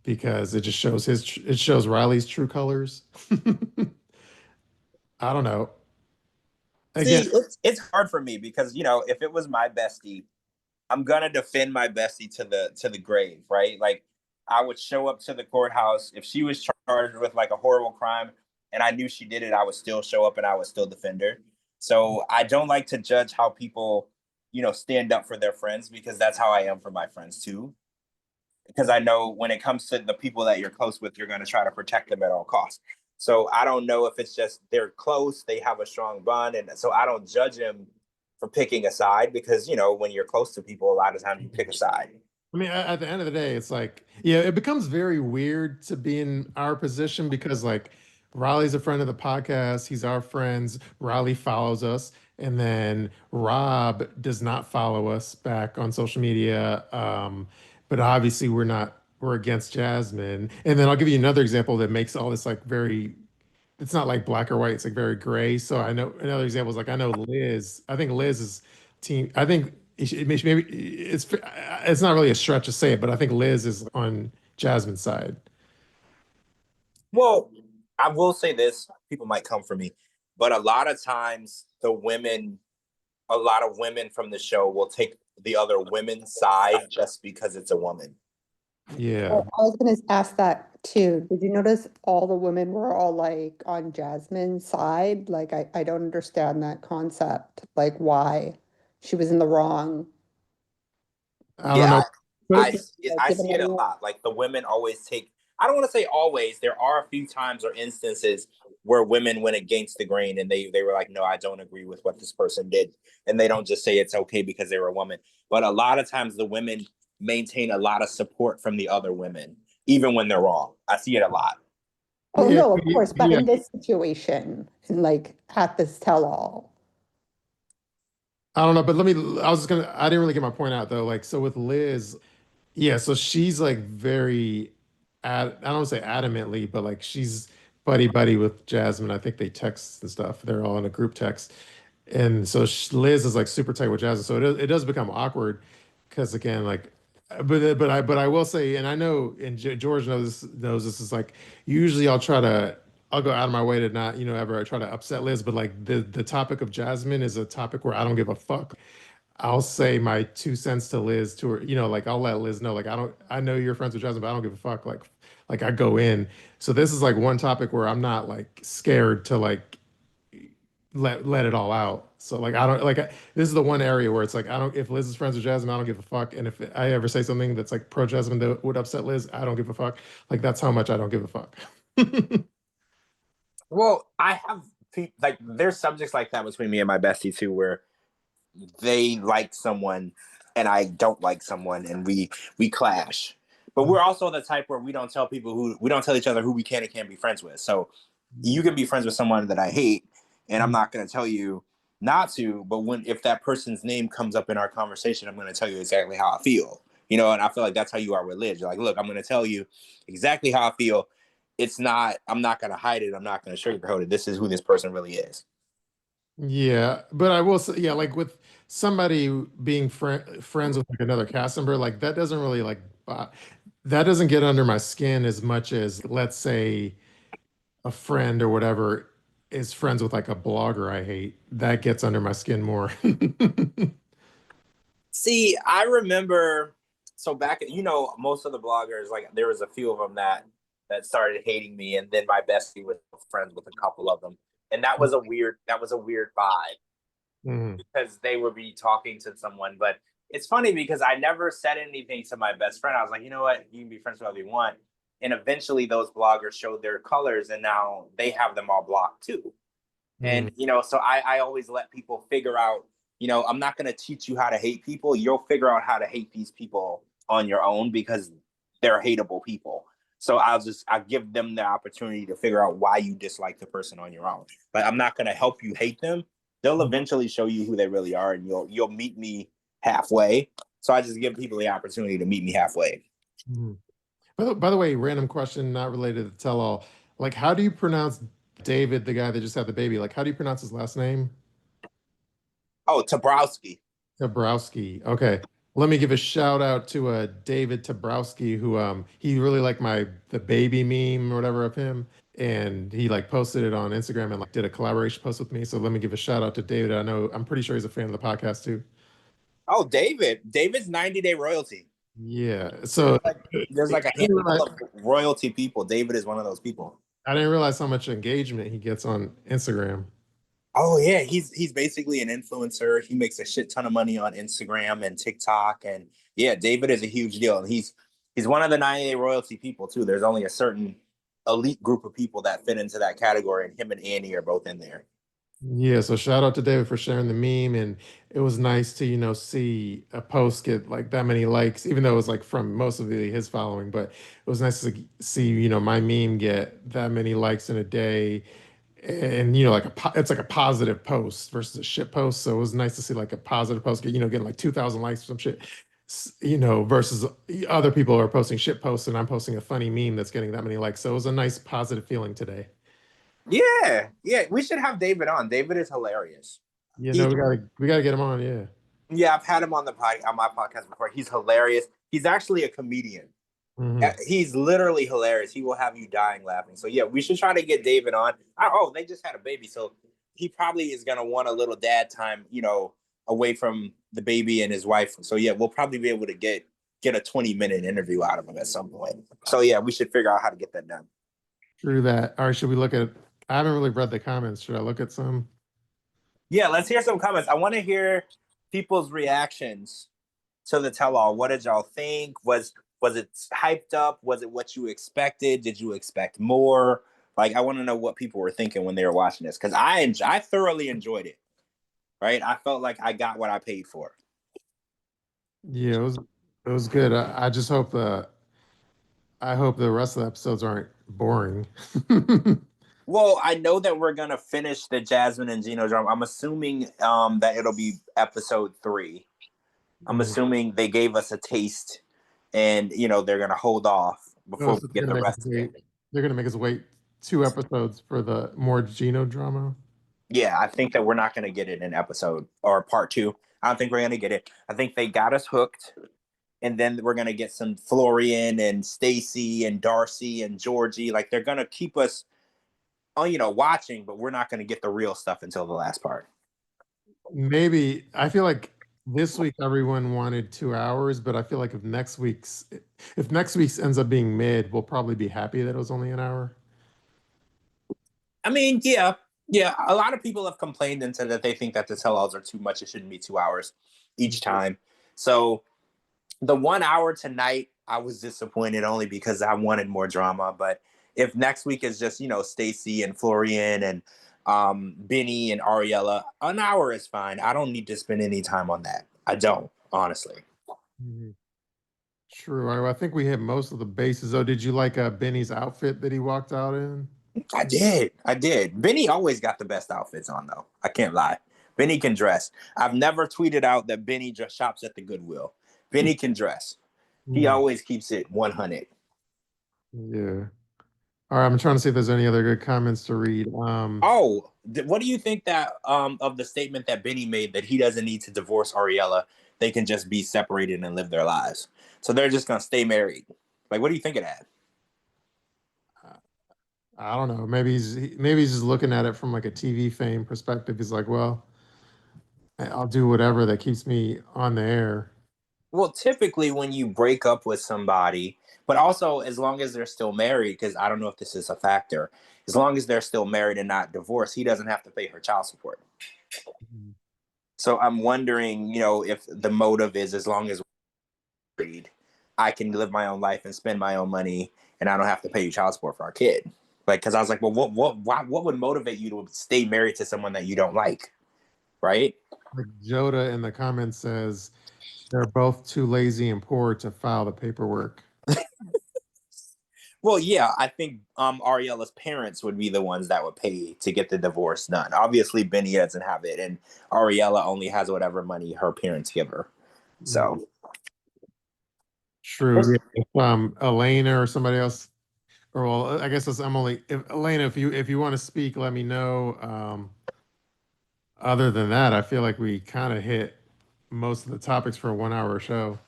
because it just shows it shows Riley's true colors. I don't know. Again, See, it's hard for me because if it was my bestie, I'm gonna defend my bestie to the grave, right? Like I would show up to the courthouse if she was charged with like a horrible crime and I knew she did it, I would still show up and I would still defend her. So I don't like to judge how people, stand up for their friends because that's how I am for my friends too. Because I know when it comes to the people that you're close with, you're going to try to protect them at all costs. So I don't know if it's just they're close, they have a strong bond, and so I don't judge him for picking a side because when you're close to people, a lot of times you pick a side. I mean, at the end of the day, it's like, yeah, it becomes very weird to be in our position because, like, Raleigh's a friend of the podcast. He's our friends. Raleigh follows us. And then Rob does not follow us back on social media. But obviously, we're against Jasmine. And then I'll give you another example that makes all this like very, it's not like black or white. It's like very gray. So I know another example is like I know Liz. I think Liz is team. I think maybe it's not really a stretch to say it, but I think Liz is on Jasmine's side. Well, I will say this: people might come for me, but a lot of times a lot of women from the show will take the other women's side just because it's a woman. Yeah. Well, I was gonna ask that too. Did you notice all the women were all like on Jasmine's side? Like I don't understand that concept. Like why she was in the wrong. I don't know. Yeah, But I it, Like I given see it a everyone. lot. Like the women always take. I don't want to say always. There are a few times or instances where women went against the grain and they were like, no, I don't agree with what this person did, and they don't just say it's okay because they were a woman. But a lot of times the women maintain a lot of support from the other women, even when they're wrong. I see it a lot. Oh yeah, no, of course, but yeah. in this situation, and like at this tell-all. I don't know, but I didn't really get my point out though. Like, so with Liz, yeah, so she's like very, I don't wanna say adamantly, but like she's buddy buddy with Jasmine. I think they text and stuff. They're all in a group text. And so Liz is like super tight with Jasmine. So it does become awkward because again, like, but I will say, and I know, and George knows this is like usually I'll go out of my way to not ever try to upset Liz, but like the topic of Jasmine is a topic where I don't give a fuck. I'll say my 2 cents to Liz to her, like I'll let Liz know, like I know you're friends with Jasmine, but I don't give a fuck. Like I go in. So this is like one topic where I'm not like scared to like let it all out. So like I don't like this is the one area where it's like I don't if Liz is friends with Jasmine, I don't give a fuck. And if I ever say something that's like pro Jasmine that would upset Liz, I don't give a fuck. Like that's how much I don't give a fuck. Well, I have like there's subjects like that between me and my bestie too, where they like someone and I don't like someone, and we clash. But we're also the type where we don't tell each other who we can and can't be friends with. So you can be friends with someone that I hate, and I'm not going to tell you not to. But if that person's name comes up in our conversation, I'm going to tell you exactly how I feel. And I feel like that's how you are with Liz. You're like, look, I'm going to tell you exactly how I feel. I'm not going to hide it. I'm not going to sugarcoat it. This is who this person really is. Yeah, but I will say, yeah, like with somebody being friends with like another cast member, like that doesn't really like that doesn't get under my skin as much as let's say a friend or whatever is friends with like a blogger I hate. That gets under my skin more. See, I remember so back, most of the bloggers, like there was a few of them that started hating me, and then my bestie was friends with a couple of them, and that was a weird vibe Mhm. because they would be talking to someone, but it's funny because I never said anything to my best friend. I was like, you know what, you can be friends with whoever you want, and eventually those bloggers showed their colors, and now they have them all blocked too. Mhm. And I always let people figure out, I'm not going to teach you how to hate people. You'll figure out how to hate these people on your own because they're hateable people. So I give them the opportunity to figure out why you dislike the person on your own. But I'm not going to help you hate them. They'll eventually show you who they really are, and you'll meet me halfway. So I just give people the opportunity to meet me halfway. Mhm. By the way, random question, not related to tell all. Like, how do you pronounce David, the guy that just had the baby? Like, how do you pronounce his last name? Oh, Tabrowski. Tabrowski. Okay. Let me give a shout out to David Tabrowski, who he really liked the baby meme or whatever of him, and he like posted it on Instagram and like did a collaboration post with me. So let me give a shout out to David. I'm pretty sure he's a fan of the podcast too. Oh, David's 90-day royalty. Yeah. There's So like there's I like a didn't handful realize, of royalty people. David is one of those people. I didn't realize how much engagement he gets on Instagram. Oh yeah, he's basically an influencer. He makes a shit ton of money on Instagram and TikTok, and yeah, David is a huge deal, and he's one of the 90-day royalty people too. There's only a certain elite group of people that fit into that category, and him and Annie are both in there. Yeah, so shout out to David for sharing the meme, and it was nice to see a post get like that many likes, even though it was like from mostly his following, but it was nice to see my meme get that many likes in a day, and like it's like a positive post versus a shit post, so it was nice to see like a positive post get getting like 2,000 likes or some shit, versus other people are posting shit posts and I'm posting a funny meme that's getting that many likes, so it was a nice positive feeling today. Yeah, we should have David on. David is hilarious. He, We gotta get him on, yeah. yeah, I've had him on on my podcast before. He's hilarious. He's actually a comedian. Hmm. He's literally hilarious. He will have you dying laughing. So yeah, we should try to get David on. Oh, they just had a baby, so he probably is gonna want a little dad time, away from the baby and his wife. So yeah, we'll probably be able to get a 20-minute interview out of him at some point. So yeah, we should figure out how to get that done. Through that. All right, should we look at? I haven't really read the comments. Should I look at some? Yeah, let's hear some comments. I want to hear people's reactions to the tell-all. What did y'all think? Was it hyped up? Was it what you expected? Did you expect more? Like, I want to know what people were thinking when they were watching this because I thoroughly enjoyed it. Right, I felt like I got what I paid for. Yeah, it was good. I just hope the rest of the episodes aren't boring. Well, I know that we're gonna finish the Jasmine and Gino drama. I'm assuming that it'll be episode 3. I'm assuming they gave us a taste, and they're gonna hold off Oh, before so we get the rest of it. they're gonna make us wait 2 episodes for the more Gino drama. Yeah, I think that we're not gonna get it in episode or part 2. I don't think we're gonna get it. I think they got us hooked, and then we're gonna get some Florian and Stacy and Darcy and Georgie. Like they're gonna keep us, watching, but we're not gonna get the real stuff until the last part. Maybe I feel like this week everyone wanted 2 hours, but I feel like if next week's ends up being mid, we'll probably be happy that it was only an hour. I mean, yeah, yeah. A lot of people have complained and said that they think that the tell-alls are too much. It shouldn't be 2 hours each time. So the 1 hour tonight, I was disappointed only because I wanted more drama. But if next week is just Stacy and Florian and Benny and Ariela, an hour is fine. I don't need to spend any time on that. I don't, honestly. Mhm. True. I think we hit most of the bases. Oh, did you like Benny's outfit that he walked out in? I did. I did. Benny always got the best outfits on, though. I can't lie. Benny can dress. I've never tweeted out that Benny just shops at the Goodwill. Benny can dress. He Mhm. always keeps it 100. Yeah. All right. I'm trying to see if there's any other good comments to read. Oh, what do you think that of the statement that Benny made that he doesn't need to divorce Ariela? They can just be separated and live their lives. So they're just gonna stay married. Like, what do you think of that? I don't know. Maybe he's just looking at it from like a TV fame perspective. He's like, well, I'll do whatever that keeps me on the air. Well, typically when you break up with somebody, but also as long as they're still married, because I don't know if this is a factor, as long as they're still married and not divorced, he doesn't have to pay her child support. Mhm. So I'm wondering, if the motive is as long as we're married, I can live my own life and spend my own money, and I don't have to pay you child support for our kid. Like, because I was like, well, what would motivate you to stay married to someone that you don't like, right? Like Joda in the comments says, they're both too lazy and poor to file the paperwork. Well, yeah, I think Ariela's parents would be the ones that would pay to get the divorce done. Obviously, Benny doesn't have it, and Ariela only has whatever money her parents give her. So, True. Yeah. If Elena or somebody else, or well, I guess I'm only if Elena, if you want to speak, let me know. Other than that, I feel like we kind of hit most of the topics for a 1 hour show.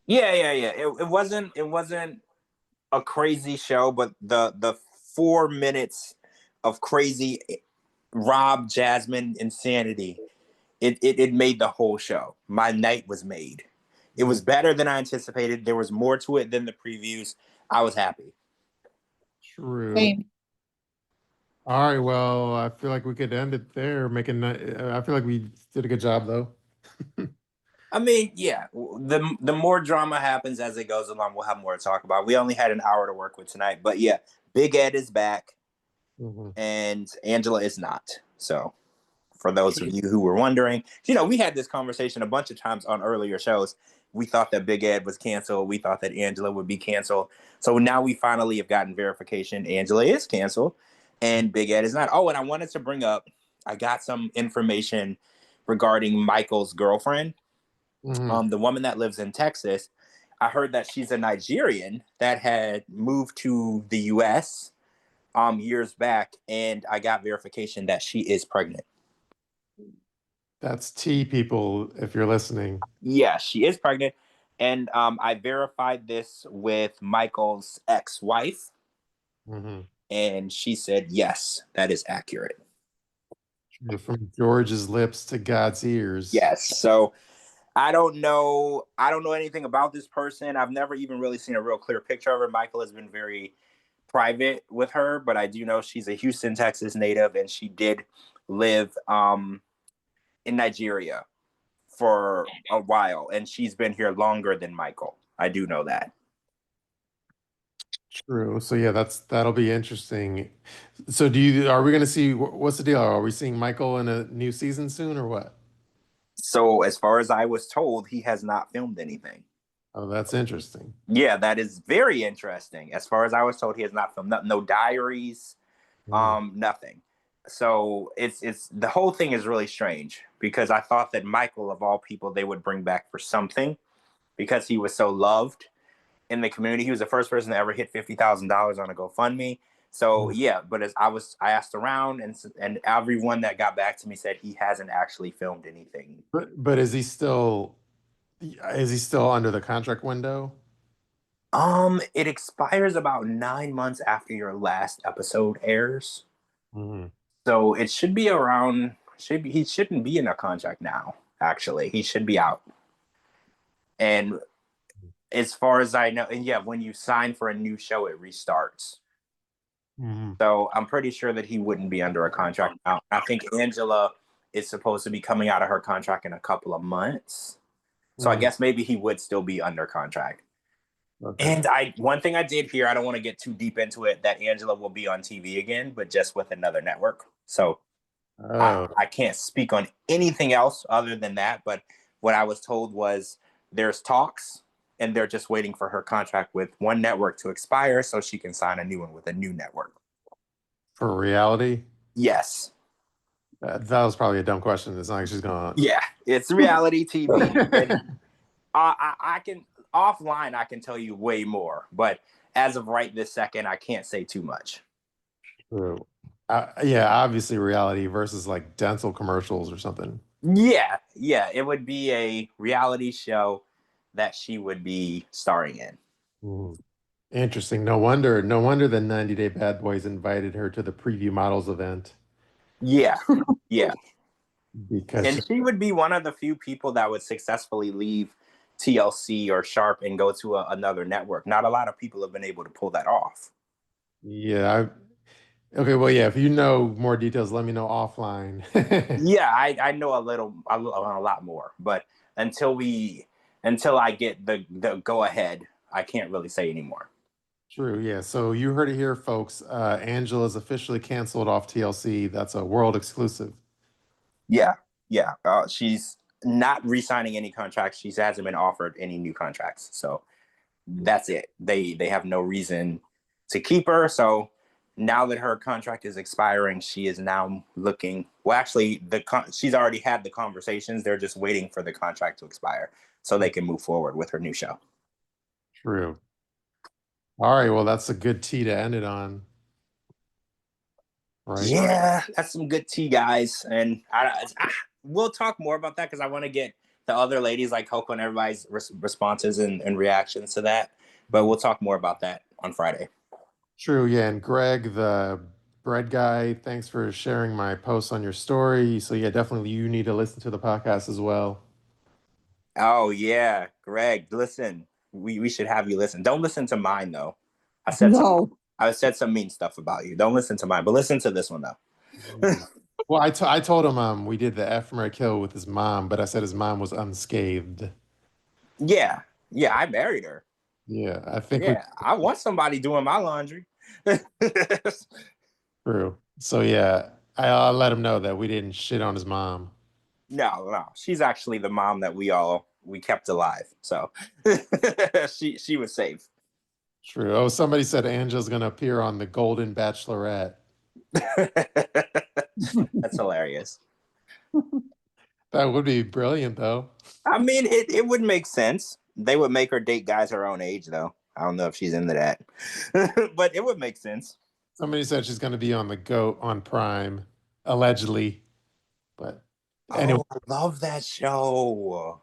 yeah, yeah, yeah. It wasn't a crazy show, but the 4 minutes of crazy Rob Jasmine insanity, it made the whole show. My night was made. It Mm, was better than I anticipated. There was more to it than the previews. I was happy. true. Same. All right. Well, I feel like we could end it there. I feel like we did a good job, though. I mean, yeah, the more drama happens as it goes along, we'll have more to talk about. We only had an hour to work with tonight, but yeah, Big Ed is back Mhm. and Angela is not. So, for those of you who were wondering, we had this conversation a bunch of times on earlier shows. We thought that Big Ed was canceled. We thought that Angela would be canceled. So now we finally have gotten verification. Angela is canceled and Big Ed is not. Oh, and I wanted to bring up, I got some information regarding Michael's girlfriend, Mhm. the woman that lives in Texas. I heard that she's a Nigerian that had moved to the US years back, and I got verification that she is pregnant. That's tea, people, if you're listening. Yeah, she is pregnant. And I verified this with Michael's ex-wife, Mhm. and she said, yes, that is accurate. From George's lips to God's ears. Yes. So I don't know anything about this person. I've never even really seen a real clear picture of her. Michael has been very private with her, but I do know she's a Houston, Texas native, and she did live in Nigeria for a while, and she's been here longer than Michael. I do know that. True. So yeah, that'll be interesting. So are we going to see what's the deal? Are we seeing Michael in a new season soon or what? So, as far as I was told, he has not filmed anything. Oh, that's interesting. Yeah, that is very interesting. As far as I was told, he has not filmed no diaries, Nothing. So it's the whole thing is really strange because I thought that Michael, of all people, they would bring back for something because he was so loved in the community. He was the first person to ever hit $50,000 on a GoFundMe. So yeah, but as I asked around, and everyone that got back to me said he hasn't actually filmed anything. But is he still under the contract window? It expires about 9 months after your last episode airs. So it should be around. He shouldn't be in a contract now. Actually, he should be out. And as far as I know, and yeah, when you sign for a new show, it restarts. So I'm pretty sure that he wouldn't be under a contract now. I think Angela is supposed to be coming out of her contract in a couple of months. So I guess maybe he would still be under contract. Okay. And one thing I did hear, I don't want to get too deep into it, that Angela will be on TV again, but just with another network. So I can't speak on anything else other than that. But what I was told was there's talks and they're just waiting for her contract with one network to expire so she can sign a new one with a new network. For reality? Yes. That was probably a dumb question. It's not like she's going to... Yeah, it's reality TV. And I can... Offline, I can tell you way more, but as of right this second, I can't say too much. True. Yeah, obviously reality versus like dental commercials or something. Yeah, it would be a reality show that she would be starring in. Interesting. No wonder the 90 Day Bad Boys invited her to the preview models event. Yeah. Because and she would be one of the few people that would successfully leave TLC or Sharp and go to another network. Not a lot of people have been able to pull that off. Yeah. Okay. Well, yeah. If you know more details, let me know offline. Yeah, I know a lot more, but until I get the go ahead, I can't really say anymore. True. Yeah. So you heard it here, folks. Angela's officially canceled off TLC. That's a world exclusive. Yeah. She's not re-signing any contracts. She hasn't been offered any new contracts. So that's it. They have no reason to keep her. So now that her contract is expiring, she is now looking. Well, actually, she's already had the conversations. They're just waiting for the contract to expire so they can move forward with her new show. True. All right. Well, that's a good tea to end it on. Right? Yeah, that's some good tea, guys. And we'll talk more about that because I want to get the other ladies like Coco and everybody's responses and reactions to that. But we'll talk more about that on Friday. True. Yeah. And Greg, the bread guy, thanks for sharing my post on your story. So yeah, definitely you need to listen to the podcast as well. Oh yeah, Greg, listen. We should have you listen. Don't listen to mine though. I said some mean stuff about you. Don't listen to mine, but listen to this one though. Well, I told him we did the F Mary Kill with his mom, but I said his mom was unscathed. Yeah, I married her. Yeah, I think. Yeah, I want somebody doing my laundry. True. So yeah, I'll let him know that we didn't shit on his mom. No, she's actually the mom that we kept alive. So she was safe. True. Oh, somebody said Angela's gonna appear on the Golden Bachelorette. That's hilarious. That would be brilliant, though. I mean, it would make sense. They would make her date guys her own age, though. I don't know if she's into that, but it would make sense. Somebody said she's going to be on the GOAT on Prime, allegedly. But anyway. I love that show.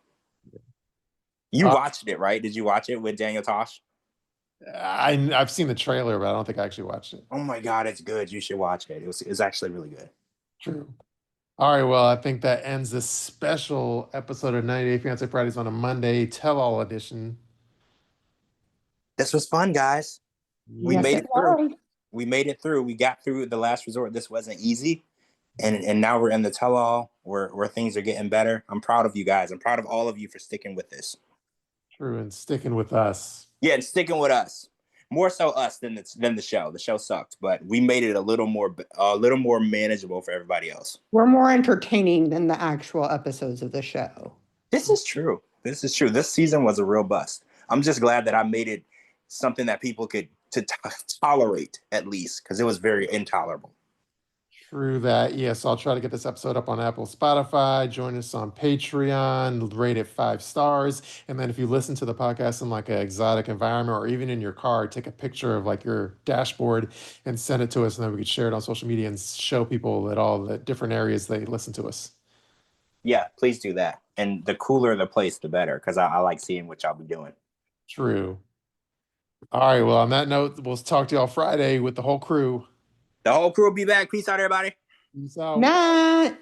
You watched it, right? Did you watch it with Daniel Tosh? I've seen the trailer, but I don't think I actually watched it. Oh my God, it's good. You should watch it. It's actually really good. True. All right, well, I think that ends this special episode of 90 Day Fiance Fridays on a Monday tell-all edition. This was fun, guys. We made it through. We made it through. We got through the last resort. This wasn't easy. And now we're in the tell-all where things are getting better. I'm proud of you guys. I'm proud of all of you for sticking with this. True, and sticking with us. Yeah, and sticking with us. More so us than the show. The show sucked, but we made it a little more manageable for everybody else. We're more entertaining than the actual episodes of the show. This is true. This season was a real bust. I'm just glad that I made it something that people could tolerate at least, because it was very intolerable. True that. Yes, I'll try to get this episode up on Apple, Spotify. Join us on Patreon. Rate it 5 stars. And then if you listen to the podcast in like an exotic environment or even in your car, take a picture of like your dashboard and send it to us, and then we could share it on social media and show people at all the different areas they listen to us. Yeah, please do that. And the cooler the place, the better, because I like seeing what y'all be doing. True. All right. Well, on that note, we'll talk to y'all Friday with the whole crew. The whole crew will be back. Peace out, everybody. Peace out. Night.